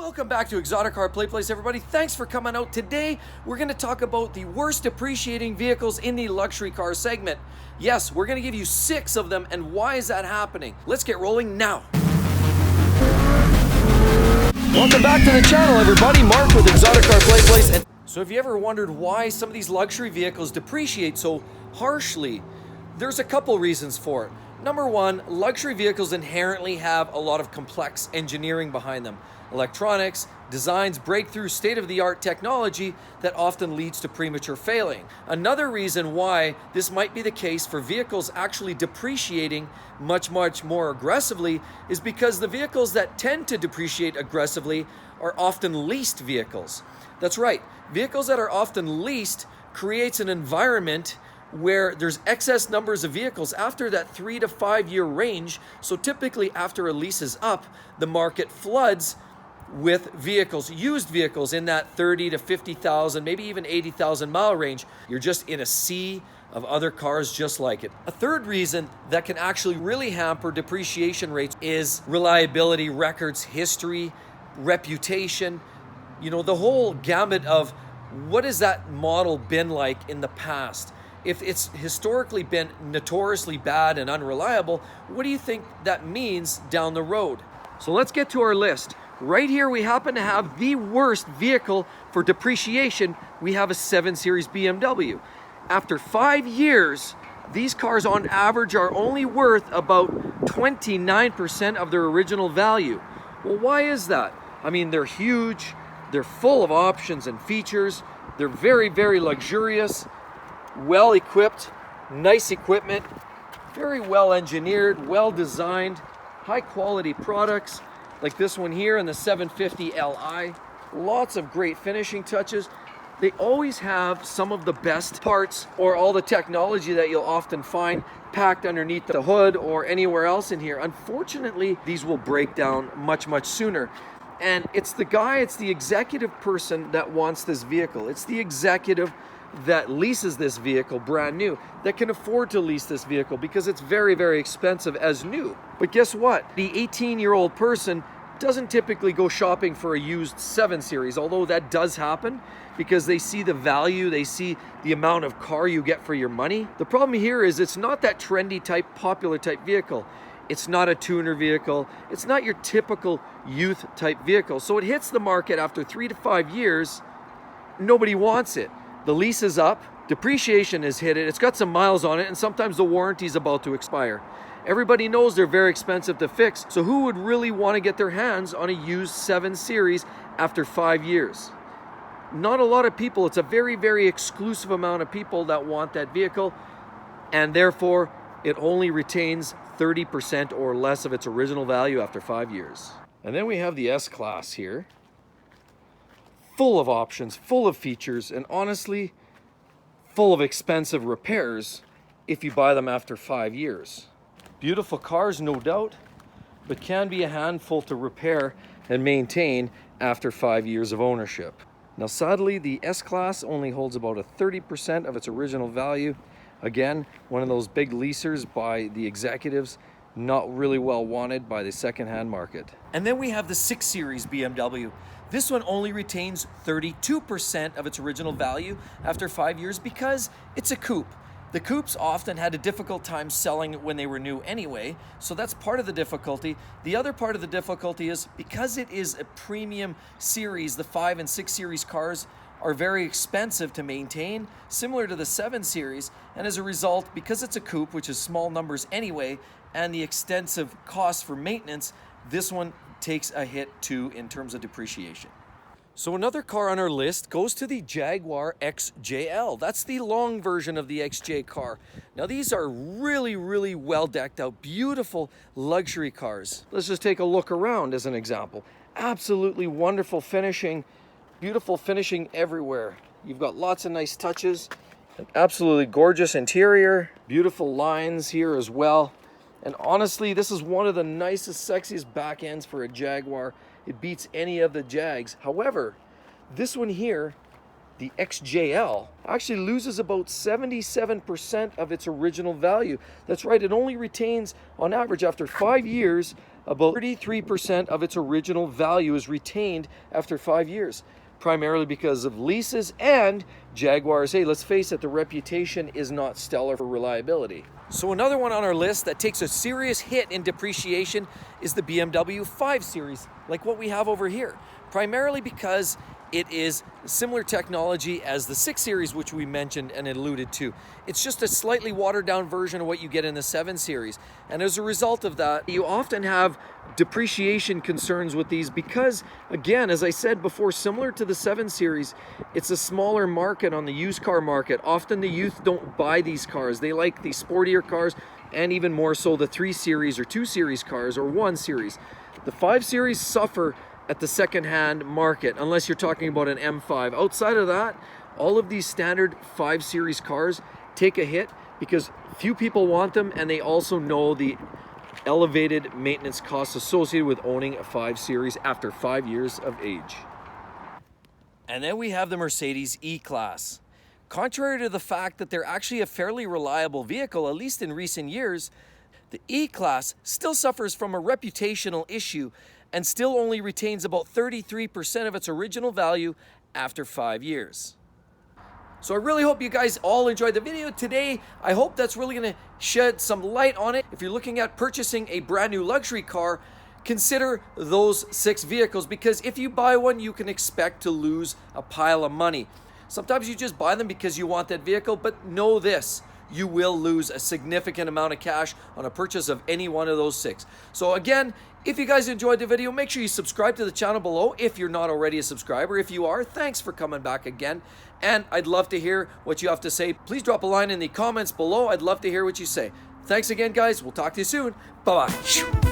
Welcome back to Exotic Car Play Place, everybody. Thanks for coming out. Today, we're going to talk about the worst depreciating vehicles in the luxury car segment. Yes, we're going to give you 6 of them, and why is that happening? Let's get rolling now. Welcome back to the channel, everybody. Mark with Exotic Car Play Place. And so if you ever wondered why some of these luxury vehicles depreciate so harshly, there's a couple reasons for it. Number one, luxury vehicles inherently have a lot of complex engineering behind them. Electronics, designs, breakthrough, state-of-the-art technology that often leads to premature failing. Another reason why this might be the case for vehicles actually depreciating much more aggressively is because the vehicles that tend to depreciate aggressively are often leased vehicles. That's right, vehicles that are often leased creates an environment where there's excess numbers of vehicles after that 3 to 5 year range. So typically after a lease is up, the market floods with vehicles, used vehicles in that 30 to 50,000, maybe even 80,000 mile range. You're just in a sea of other cars just like it. A third reason that can actually really hamper depreciation rates is reliability, records, history, reputation. You know, the whole gamut of what has that model been like in the past? If it's historically been notoriously bad and unreliable, what do you think that means down the road? So let's get to our list. Right here, we happen to have the worst vehicle for depreciation. We have a 7 Series BMW. After 5 years, these cars on average are only worth about 29% of their original value. Well, why is that? I mean, they're huge, they're full of options and features, they're very luxurious, well equipped, nice equipment, very well engineered, well designed, high quality products like this one here in the 750 Li. Lots of great finishing touches. They always have some of the best parts or all the technology that you'll often find packed underneath the hood or anywhere else in here. Unfortunately, these will break down much sooner. And it's the executive person that wants this vehicle. It's the executive that leases this vehicle brand new, that can afford to lease this vehicle because it's very expensive as new. But guess what? The 18-year-old person doesn't typically go shopping for a used 7 Series, although that does happen because they see the value, they see the amount of car you get for your money. The problem here is it's not that trendy type, popular type vehicle. It's not a tuner vehicle. It's not your typical youth type vehicle. So it hits the market after 3 to 5 years. Nobody wants it. The lease is up, depreciation has hit it, it's got some miles on it, and sometimes the warranty's about to expire. Everybody knows they're very expensive to fix, so who would really want to get their hands on a used 7 Series after 5 years? Not a lot of people. It's a very exclusive amount of people that want that vehicle, and therefore it only retains 30% or less of its original value after 5 years. And then we have the S-Class here. Full of options, full of features, and honestly, full of expensive repairs if you buy them after 5 years. Beautiful cars, no doubt, but can be a handful to repair and maintain after 5 years of ownership. Now, sadly, the S-Class only holds about a 30% of its original value. Again, one of those big leasers by the executives, not really well wanted by the secondhand market. And then we have the 6 Series BMW. This one only retains 32% of its original value after 5 years because it's a coupe. The coupes often had a difficult time selling when they were new anyway, so that's part of the difficulty. The other part of the difficulty is because it is a premium series, the 5 and 6 Series cars are very expensive to maintain, similar to the 7 Series, and as a result, because it's a coupe, which is small numbers anyway, and the extensive cost for maintenance, this one takes a hit too in terms of depreciation. So another car on our list goes to the Jaguar XJL. That's the long version of the XJ car. Now these are really well decked out, beautiful luxury cars. Let's just take a look around as an example. Absolutely wonderful finishing, beautiful finishing everywhere. You've got lots of nice touches, an absolutely gorgeous interior, beautiful lines here as well. And honestly, this is one of the nicest, sexiest back ends for a Jaguar. It beats any of the Jags. However, this one here, the XJL, actually loses about 77% of its original value. That's right, it only retains, on average, after 5 years, about 33% of its original value is retained after 5 years, primarily because of leases and Jaguars. Hey, let's face it, the reputation is not stellar for reliability. So another one on our list that takes a serious hit in depreciation is the BMW 5 Series, like what we have over here, primarily because it is similar technology as the 6 Series, which we mentioned and alluded to. It's just a slightly watered down version of what you get in the 7 Series. And as a result of that, you often have depreciation concerns with these because, again, as I said before, similar to the 7 Series, it's a smaller market on the used car market. Often the youth don't buy these cars. They like the sportier cars, and even more so the 3 Series or 2 Series cars or 1 Series. The 5 Series suffer at the second-hand market, unless you're talking about an M5. Outside of that, all of these standard 5 Series cars take a hit because few people want them, and they also know the elevated maintenance costs associated with owning a 5 Series after 5 years of age. And then we have the Mercedes E-Class. Contrary to the fact that they're actually a fairly reliable vehicle, at least in recent years, the E-Class still suffers from a reputational issue and still only retains about 33% of its original value after 5 years. So I really hope you guys all enjoyed the video today. I hope that's really going to shed some light on it. If you're looking at purchasing a brand new luxury car, consider those 6 vehicles, because if you buy one, you can expect to lose a pile of money. Sometimes you just buy them because you want that vehicle, but know this: you will lose a significant amount of cash on a purchase of any one of those 6. So again, if you guys enjoyed the video, make sure you subscribe to the channel below if you're not already a subscriber. If you are, thanks for coming back again. And I'd love to hear what you have to say. Please drop a line in the comments below. I'd love to hear what you say. Thanks again, guys. We'll talk to you soon. Bye-bye.